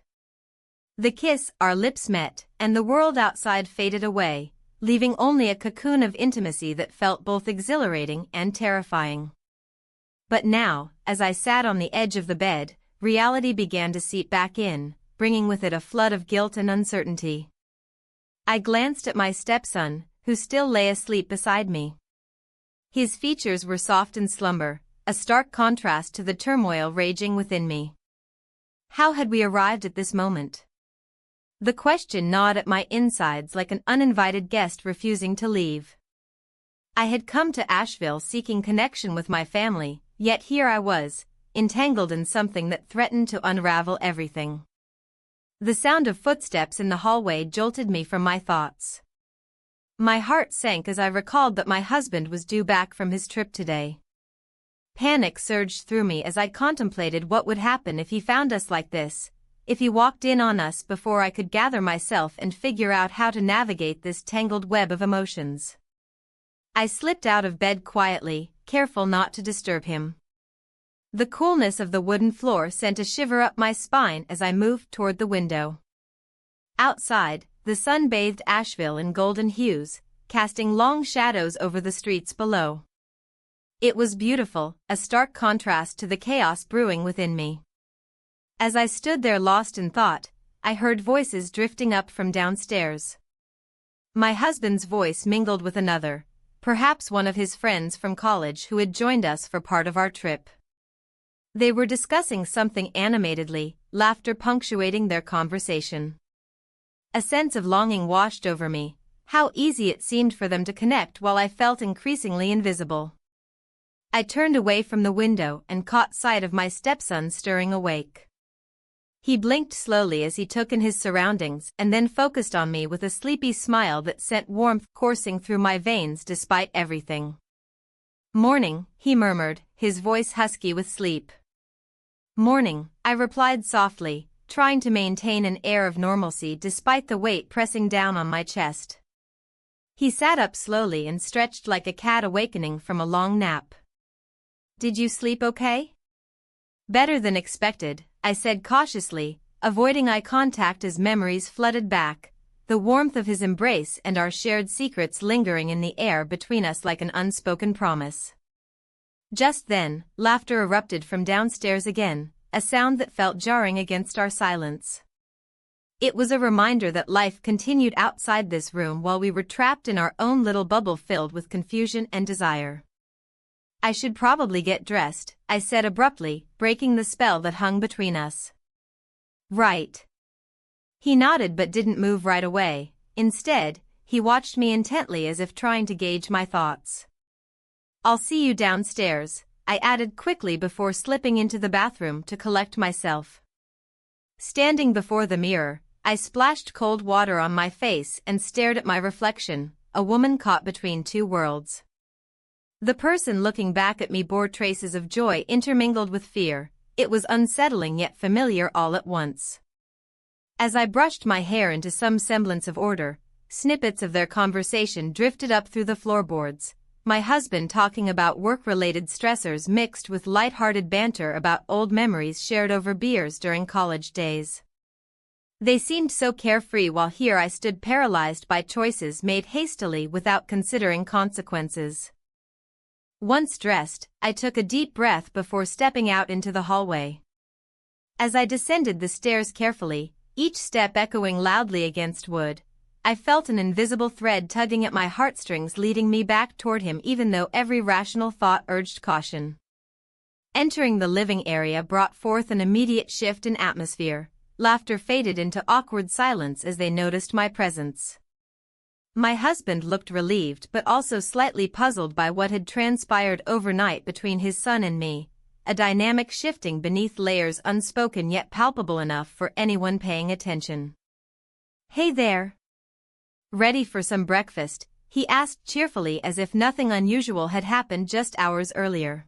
The kiss, our lips met, and the world outside faded away, leaving only a cocoon of intimacy that felt both exhilarating and terrifying. But now, as I sat on the edge of the bed, reality began to seep back in, bringing with it a flood of guilt and uncertainty. I glanced at my stepson, who still lay asleep beside me. His features were soft in slumber, a stark contrast to the turmoil raging within me. How had we arrived at this moment? The question gnawed at my insides like an uninvited guest refusing to leave. I had come to Asheville seeking connection with my family, yet here I was, entangled in something that threatened to unravel everything. The sound of footsteps in the hallway jolted me from my thoughts. My heart sank as I recalled that my husband was due back from his trip today. Panic surged through me as I contemplated what would happen if he found us like this, if he walked in on us before I could gather myself and figure out how to navigate this tangled web of emotions. I slipped out of bed quietly, careful not to disturb him. The coolness of the wooden floor sent a shiver up my spine as I moved toward the window. Outside, the sun bathed Asheville in golden hues, casting long shadows over the streets below. It was beautiful, a stark contrast to the chaos brewing within me. As I stood there lost in thought, I heard voices drifting up from downstairs. My husband's voice mingled with another, perhaps one of his friends from college who had joined us for part of our trip. They were discussing something animatedly, laughter punctuating their conversation. A sense of longing washed over me. How easy it seemed for them to connect while I felt increasingly invisible. I turned away from the window and caught sight of my stepson stirring awake. He blinked slowly as he took in his surroundings and then focused on me with a sleepy smile that sent warmth coursing through my veins despite everything. "Morning," he murmured, his voice husky with sleep. "Morning," I replied softly, trying to maintain an air of normalcy despite the weight pressing down on my chest. He sat up slowly and stretched like a cat awakening from a long nap. "Did you sleep okay?" "Better than expected," I said cautiously, avoiding eye contact as memories flooded back, the warmth of his embrace and our shared secrets lingering in the air between us like an unspoken promise. Just then, laughter erupted from downstairs again, a sound that felt jarring against our silence. It was a reminder that life continued outside this room while we were trapped in our own little bubble filled with confusion and desire. "I should probably get dressed," I said abruptly, breaking the spell that hung between us. "Right." He nodded but didn't move right away. Instead, he watched me intently as if trying to gauge my thoughts. "I'll see you downstairs," I added quickly before slipping into the bathroom to collect myself. Standing before the mirror, I splashed cold water on my face and stared at my reflection, a woman caught between two worlds. The person looking back at me bore traces of joy intermingled with fear. It was unsettling yet familiar all at once. As I brushed my hair into some semblance of order, snippets of their conversation drifted up through the floorboards, my husband talking about work-related stressors mixed with light-hearted banter about old memories shared over beers during college days. They seemed so carefree while here I stood paralyzed by choices made hastily without considering consequences. Once dressed, I took a deep breath before stepping out into the hallway. As I descended the stairs carefully, each step echoing loudly against wood, I felt an invisible thread tugging at my heartstrings leading me back toward him even though every rational thought urged caution. Entering the living area brought forth an immediate shift in atmosphere. Laughter faded into awkward silence as they noticed my presence. My husband looked relieved but also slightly puzzled by what had transpired overnight between his son and me, a dynamic shifting beneath layers unspoken yet palpable enough for anyone paying attention. "Hey there. Ready for some breakfast?" he asked cheerfully as if nothing unusual had happened just hours earlier.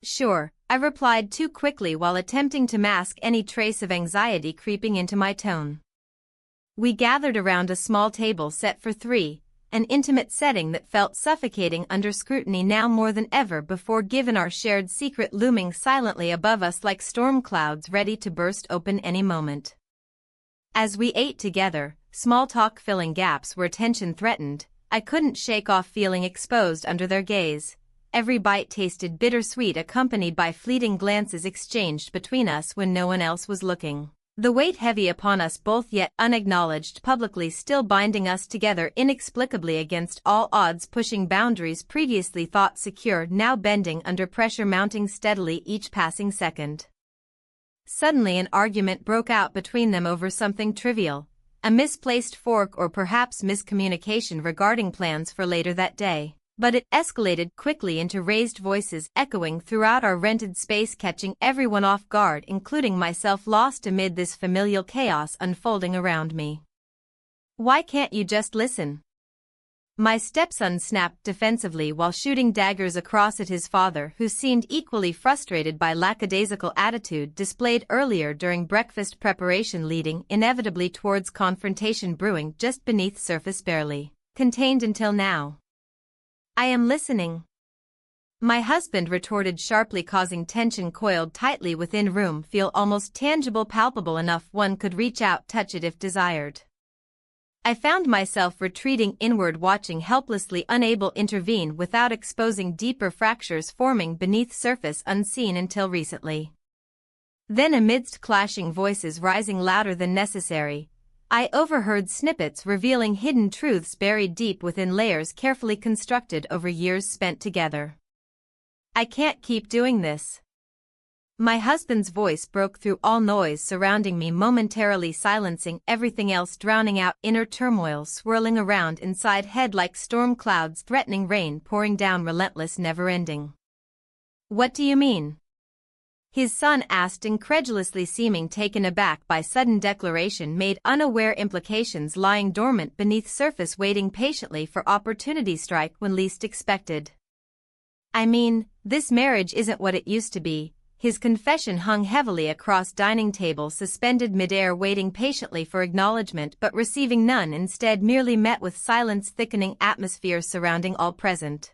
"Sure," I replied too quickly while attempting to mask any trace of anxiety creeping into my tone. We gathered around a small table set for three, an intimate setting that felt suffocating under scrutiny now more than ever before given our shared secret looming silently above us like storm clouds ready to burst open any moment. As we ate together, small talk filling gaps where tension threatened, I couldn't shake off feeling exposed under their gaze. Every bite tasted bittersweet accompanied by fleeting glances exchanged between us when no one else was looking. The weight heavy upon us both yet unacknowledged publicly still binding us together inexplicably against all odds pushing boundaries previously thought secure now bending under pressure mounting steadily each passing second. Suddenly an argument broke out between them over something trivial, a misplaced fork or perhaps miscommunication regarding plans for later that day. But it escalated quickly into raised voices echoing throughout our rented space catching everyone off guard including myself lost amid this familial chaos unfolding around me. "Why can't you just listen?" My stepson snapped defensively while shooting daggers across at his father who seemed equally frustrated by lackadaisical attitude displayed earlier during breakfast preparation leading inevitably towards confrontation brewing just beneath surface barely contained until now. "I am listening," my husband retorted sharply causing tension coiled tightly within room feel almost tangible palpable enough one could reach out touch it if desired. I found myself retreating inward watching helplessly unable intervene without exposing deeper fractures forming beneath surface unseen until recently. Then amidst clashing voices rising louder than necessary, I overheard snippets revealing hidden truths buried deep within layers carefully constructed over years spent together. "I can't keep doing this. My husband's voice broke through all noise surrounding me, momentarily silencing everything else, drowning out inner turmoil swirling around inside head like storm clouds threatening rain pouring down, relentless, never-ending. "What do you mean?" his son asked, incredulously, seeming taken aback by sudden declaration made, unaware implications lying dormant beneath surface, waiting patiently for opportunity strike when least expected. "I mean, this marriage isn't what it used to be." His confession hung heavily across dining table, suspended midair, waiting patiently for acknowledgement but receiving none, instead merely met with silence, thickening atmosphere surrounding all present.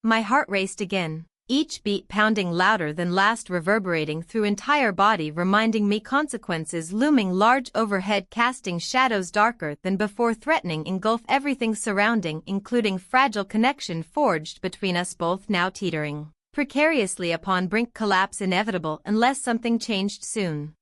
My heart raced again, each beat pounding louder than last, reverberating through entire body, reminding me consequences looming large overhead, casting shadows darker than before, threatening engulf everything surrounding, including fragile connection forged between us both, now teetering precariously upon brink, collapse inevitable unless something changed soon.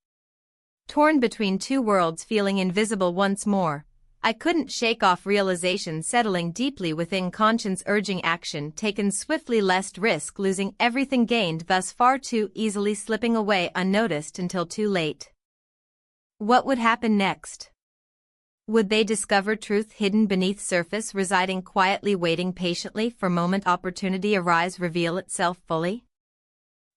Torn between two worlds, feeling invisible once more, I couldn't shake off realization settling deeply within, conscience urging action taken swiftly lest risk losing everything gained thus far, too easily slipping away unnoticed until too late. What would happen next? Would they discover truth hidden beneath surface, residing quietly, waiting patiently for moment opportunity arise, reveal itself fully?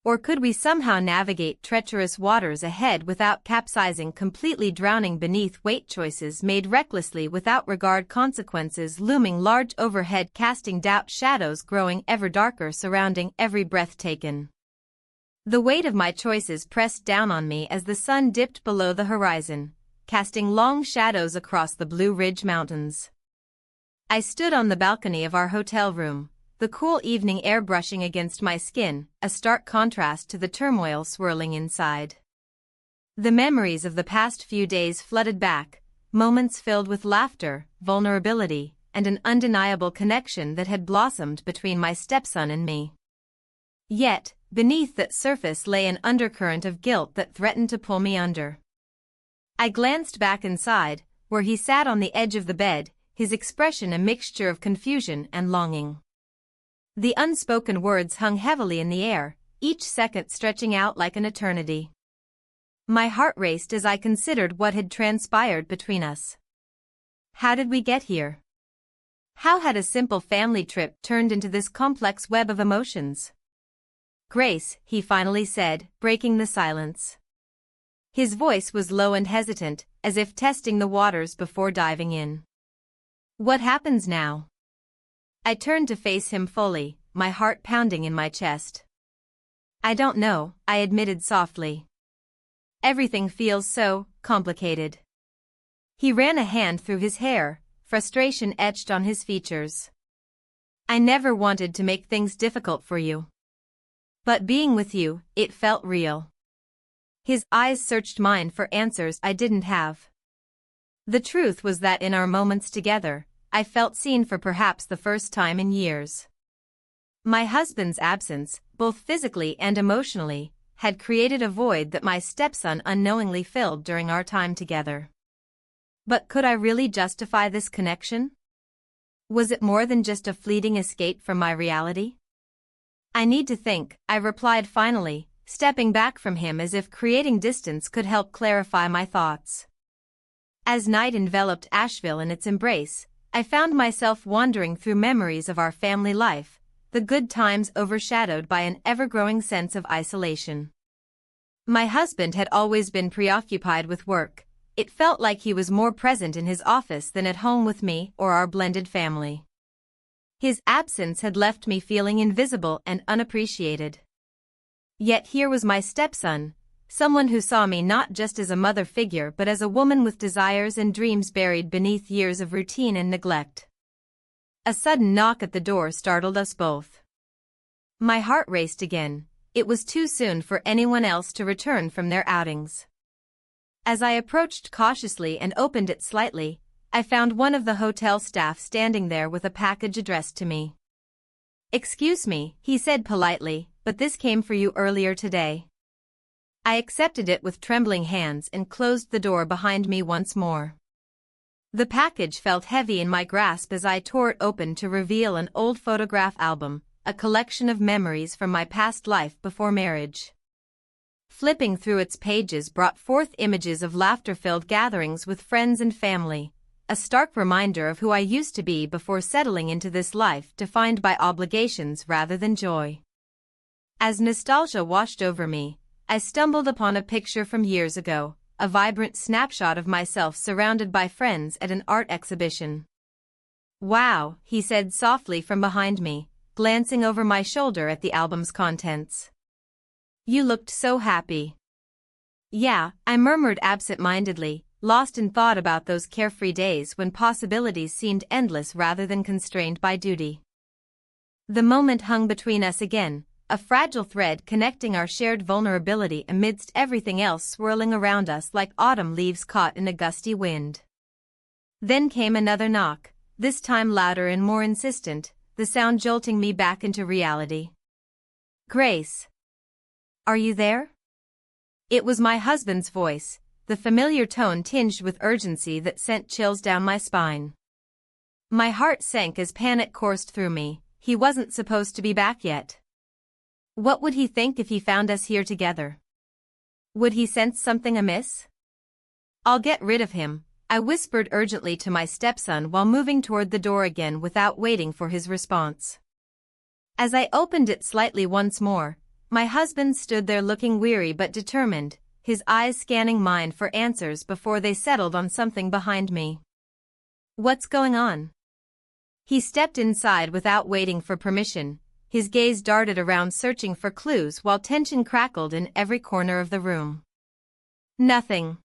Or could we somehow navigate treacherous waters ahead without capsizing, completely drowning beneath weight, choices made recklessly without regard, consequences looming large overhead, casting doubt, shadows growing ever darker surrounding every breath taken? The weight of my choices pressed down on me as the sun dipped below the horizon, casting long shadows across the Blue Ridge Mountains. I stood on the balcony of our hotel room, the cool evening air brushing against my skin, a stark contrast to the turmoil swirling inside. The memories of the past few days flooded back, moments filled with laughter, vulnerability, and an undeniable connection that had blossomed between my stepson and me. Yet, beneath that surface lay an undercurrent of guilt that threatened to pull me under. I glanced back inside, where he sat on the edge of the bed, his expression a mixture of confusion and longing. The unspoken words hung heavily in the air, each second stretching out like an eternity. My heart raced as I considered what had transpired between us. How did we get here? How had a simple family trip turned into this complex web of emotions? "Grace," he finally said, breaking the silence. His voice was low and hesitant, as if testing the waters before diving in. "What happens now?" I turned to face him fully, my heart pounding in my chest. "I don't know," I admitted softly. "Everything feels so complicated." He ran a hand through his hair, frustration etched on his features. "I never wanted to make things difficult for you. But being with you, it felt real." His eyes searched mine for answers I didn't have. The truth was that in our moments together, I felt seen for perhaps the first time in years. My husband's absence, both physically and emotionally, had created a void that my stepson unknowingly filled during our time together. But could I really justify this connection? Was it more than just a fleeting escape from my reality? "I need to think," I replied finally, stepping back from him as if creating distance could help clarify my thoughts. As night enveloped Asheville in its embrace, I found myself wandering through memories of our family life, the good times overshadowed by an ever-growing sense of isolation. My husband had always been preoccupied with work. It felt like he was more present in his office than at home with me or our blended family. His absence had left me feeling invisible and unappreciated. Yet here was my stepson, someone who saw me not just as a mother figure but as a woman with desires and dreams buried beneath years of routine and neglect. A sudden knock at the door startled us both. My heart raced again. It was too soon for anyone else to return from their outings. As I approached cautiously and opened it slightly, I found one of the hotel staff standing there with a package addressed to me. "Excuse me," he said politely, "but this came for you earlier today." I accepted it with trembling hands and closed the door behind me once more. The package felt heavy in my grasp as I tore it open to reveal an old photograph album, a collection of memories from my past life before marriage. Flipping through its pages brought forth images of laughter-filled gatherings with friends and family, a stark reminder of who I used to be before settling into this life defined by obligations rather than joy. As nostalgia washed over me, I stumbled upon a picture from years ago, a vibrant snapshot of myself surrounded by friends at an art exhibition. "Wow," he said softly from behind me, glancing over my shoulder at the album's contents. "You looked so happy." "Yeah," I murmured absent-mindedly, lost in thought about those carefree days when possibilities seemed endless rather than constrained by duty. The moment hung between us again, a fragile thread connecting our shared vulnerability amidst everything else swirling around us like autumn leaves caught in a gusty wind. Then came another knock, this time louder and more insistent, the sound jolting me back into reality. "Grace. Are you there?" It was my husband's voice, the familiar tone tinged with urgency that sent chills down my spine. My heart sank as panic coursed through me. He wasn't supposed to be back yet. What would he think if he found us here together? Would he sense something amiss? "I'll get rid of him," I whispered urgently to my stepson while moving toward the door again without waiting for his response. As I opened it slightly once more, my husband stood there looking weary but determined, his eyes scanning mine for answers before they settled on something behind me. "What's going on?" He stepped inside without waiting for permission, his gaze darted around searching for clues while tension crackled in every corner of the room. "Nothing.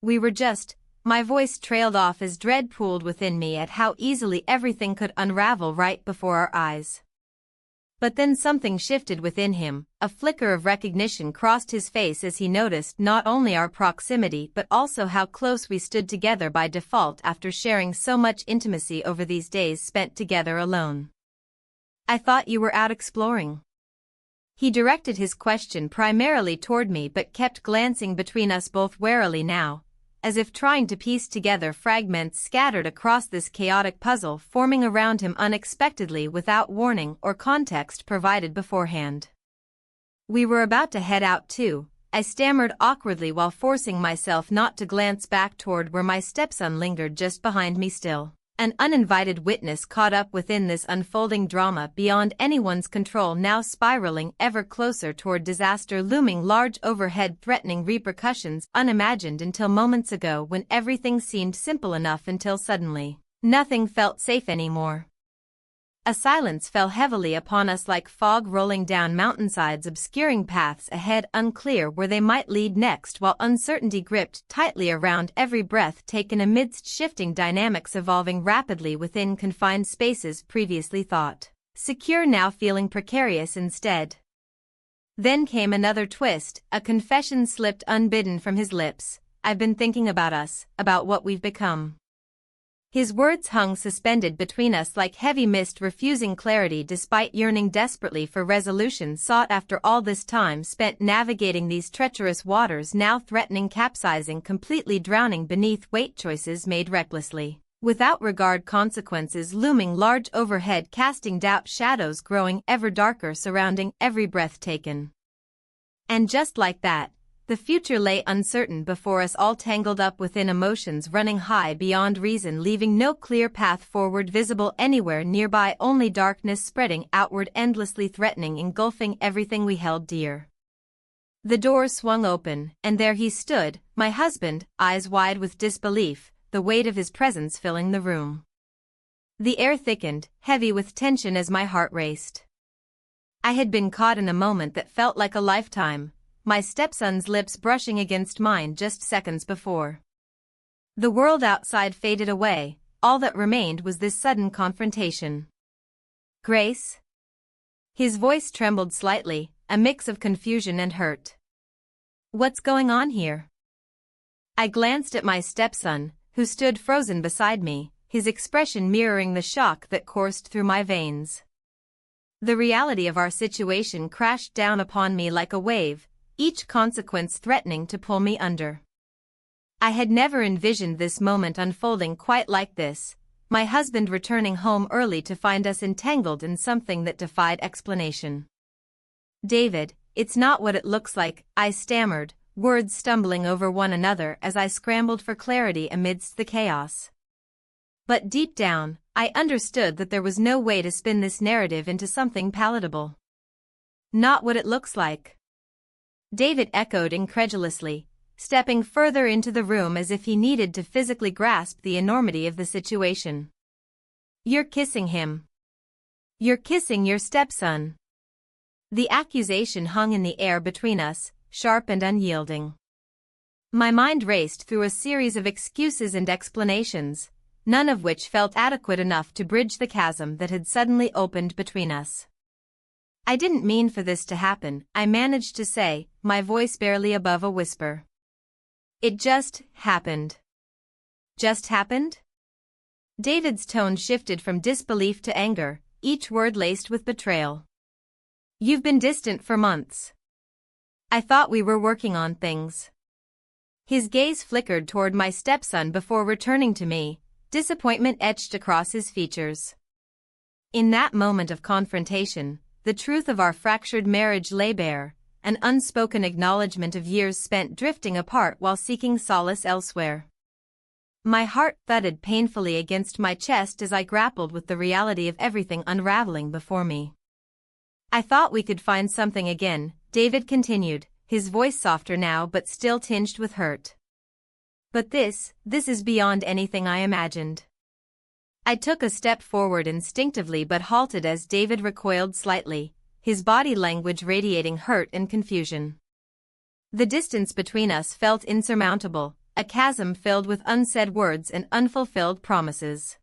We were just," my voice trailed off as dread pooled within me at how easily everything could unravel right before our eyes. But then something shifted within him, a flicker of recognition crossed his face as he noticed not only our proximity but also how close we stood together by default after sharing so much intimacy over these days spent together alone. "I thought you were out exploring." He directed his question primarily toward me but kept glancing between us both warily now, as if trying to piece together fragments scattered across this chaotic puzzle forming around him unexpectedly without warning or context provided beforehand. "We were about to head out too," I stammered awkwardly while forcing myself not to glance back toward where my stepson lingered just behind me still. An uninvited witness caught up within this unfolding drama beyond anyone's control, now spiraling ever closer toward disaster, looming large overhead, threatening repercussions unimagined until moments ago when everything seemed simple enough until suddenly, nothing felt safe anymore. A silence fell heavily upon us like fog rolling down mountainsides, obscuring paths ahead, unclear where they might lead next, while uncertainty gripped tightly around every breath taken amidst shifting dynamics evolving rapidly within confined spaces previously thought secure, now feeling precarious instead. Then came another twist, a confession slipped unbidden from his lips. "I've been thinking about us, about what we've become." His words hung suspended between us like heavy mist, refusing clarity despite yearning desperately for resolution sought after all this time spent navigating these treacherous waters, now threatening capsizing, completely drowning beneath weight, choices made recklessly, without regard, consequences looming large overhead, casting doubt, shadows growing ever darker surrounding every breath taken. And just like that, the future lay uncertain before us, all tangled up within emotions running high beyond reason, leaving no clear path forward visible anywhere nearby, only darkness spreading outward, endlessly threatening, engulfing everything we held dear. The door swung open, and there he stood, my husband, eyes wide with disbelief, the weight of his presence filling the room. The air thickened, heavy with tension as my heart raced. I had been caught in a moment that felt like a lifetime, my stepson's lips brushing against mine just seconds before. The world outside faded away, all that remained was this sudden confrontation. "Grace?" His voice trembled slightly, a mix of confusion and hurt. "What's going on here?" I glanced at my stepson, who stood frozen beside me, his expression mirroring the shock that coursed through my veins. The reality of our situation crashed down upon me like a wave, each consequence threatening to pull me under. I had never envisioned this moment unfolding quite like this, my husband returning home early to find us entangled in something that defied explanation. "David, it's not what it looks like, I stammered, words stumbling over one another as I scrambled for clarity amidst the chaos. But deep down, I understood that there was no way to spin this narrative into something palatable. Not what it looks like. David echoed incredulously, stepping further into the room as if he needed to physically grasp the enormity of the situation. You're kissing him. You're kissing your stepson. The accusation hung in the air between us, sharp and unyielding. My mind raced through a series of excuses and explanations, none of which felt adequate enough to bridge the chasm that had suddenly opened between us. I didn't mean for this to happen, I managed to say, my voice barely above a whisper. It just happened. Just happened? David's tone shifted from disbelief to anger, each word laced with betrayal. You've been distant for months. I thought we were working on things. His gaze flickered toward my stepson before returning to me, disappointment etched across his features. In that moment of confrontation, the truth of our fractured marriage lay bare, an unspoken acknowledgement of years spent drifting apart while seeking solace elsewhere. My heart thudded painfully against my chest as I grappled with the reality of everything unraveling before me. I thought we could find something again, David continued, his voice softer now but still tinged with hurt. But this is beyond anything I imagined. I took a step forward instinctively but halted as David recoiled slightly, his body language radiating hurt and confusion. The distance between us felt insurmountable, a chasm filled with unsaid words and unfulfilled promises.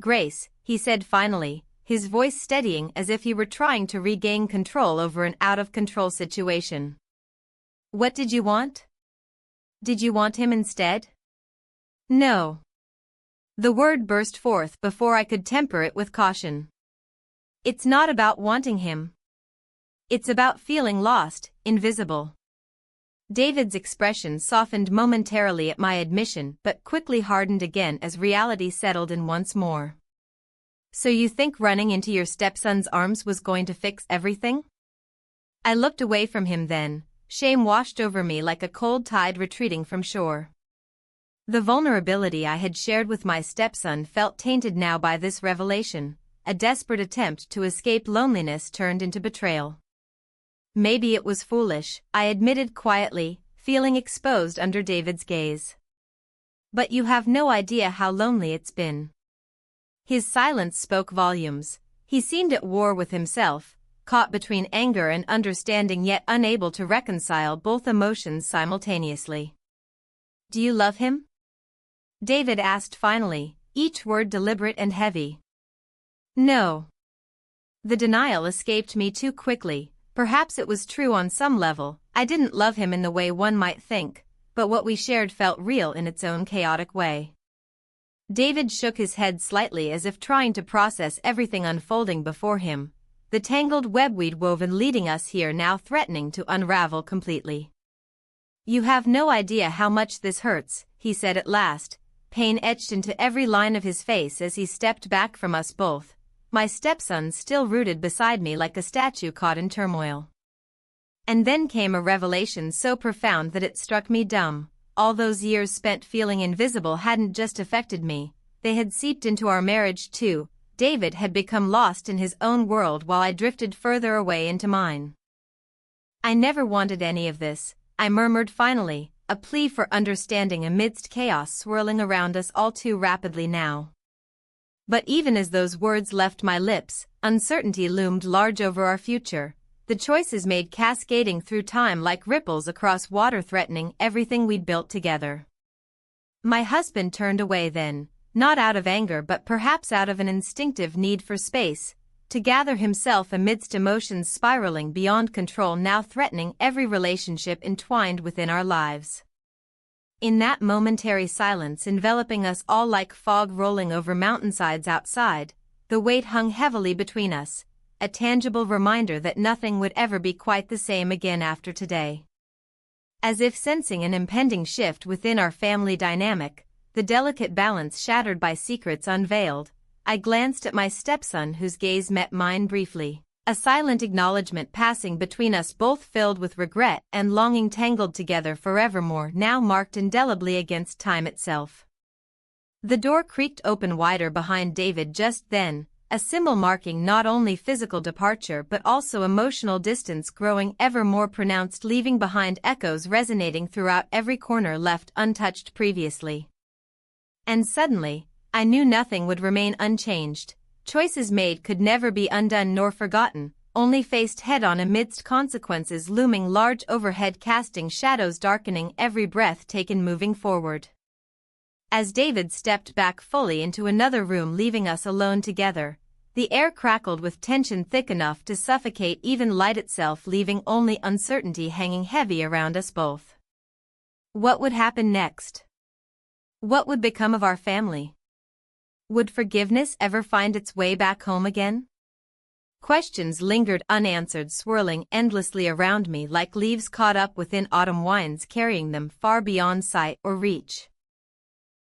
Grace, he said finally, his voice steadying as if he were trying to regain control over an out-of-control situation. What did you want? Did you want him instead? No. The word burst forth before I could temper it with caution. It's not about wanting him. It's about feeling lost, invisible. David's expression softened momentarily at my admission but quickly hardened again as reality settled in once more. So you think running into your stepson's arms was going to fix everything? I looked away from him then, shame washed over me like a cold tide retreating from shore. The vulnerability I had shared with my stepson felt tainted now by this revelation, a desperate attempt to escape loneliness turned into betrayal. Maybe it was foolish, I admitted quietly, feeling exposed under David's gaze. But you have no idea how lonely it's been. His silence spoke volumes. He seemed at war with himself, caught between anger and understanding yet unable to reconcile both emotions simultaneously. Do you love him? David asked finally, each word deliberate and heavy. No. The denial escaped me too quickly. Perhaps it was true on some level, I didn't love him in the way one might think, but what we shared felt real in its own chaotic way. David shook his head slightly as if trying to process everything unfolding before him, the tangled web we'd woven leading us here now threatening to unravel completely. You have no idea how much this hurts, he said at last, pain etched into every line of his face as he stepped back from us both, my stepson still rooted beside me like a statue caught in turmoil. And then came a revelation so profound that it struck me dumb. All those years spent feeling invisible hadn't just affected me, they had seeped into our marriage too. David had become lost in his own world while I drifted further away into mine. I never wanted any of this, I murmured finally, a plea for understanding amidst chaos swirling around us all too rapidly now. But even as those words left my lips, uncertainty loomed large over our future, the choices made cascading through time like ripples across water threatening everything we'd built together. My husband turned away then, not out of anger but perhaps out of an instinctive need for space, to gather himself amidst emotions spiraling beyond control now threatening every relationship entwined within our lives. In that momentary silence enveloping us all like fog rolling over mountainsides outside, the weight hung heavily between us, a tangible reminder that nothing would ever be quite the same again after today. As if sensing an impending shift within our family dynamic, the delicate balance shattered by secrets unveiled, I glanced at my stepson whose gaze met mine briefly. A silent acknowledgement passing between us, both filled with regret and longing, tangled together forevermore, now marked indelibly against time itself. The door creaked open wider behind David just then, a symbol marking not only physical departure but also emotional distance growing ever more pronounced, leaving behind echoes resonating throughout every corner left untouched previously. And suddenly, I knew nothing would remain unchanged. Choices made could never be undone nor forgotten, only faced head-on amidst consequences looming large overhead, casting shadows, darkening every breath taken moving forward. As David stepped back fully into another room, leaving us alone together, the air crackled with tension thick enough to suffocate even light itself, leaving only uncertainty hanging heavy around us both. What would happen next? What would become of our family? Would forgiveness ever find its way back home again? Questions lingered unanswered, swirling endlessly around me like leaves caught up within autumn winds, carrying them far beyond sight or reach.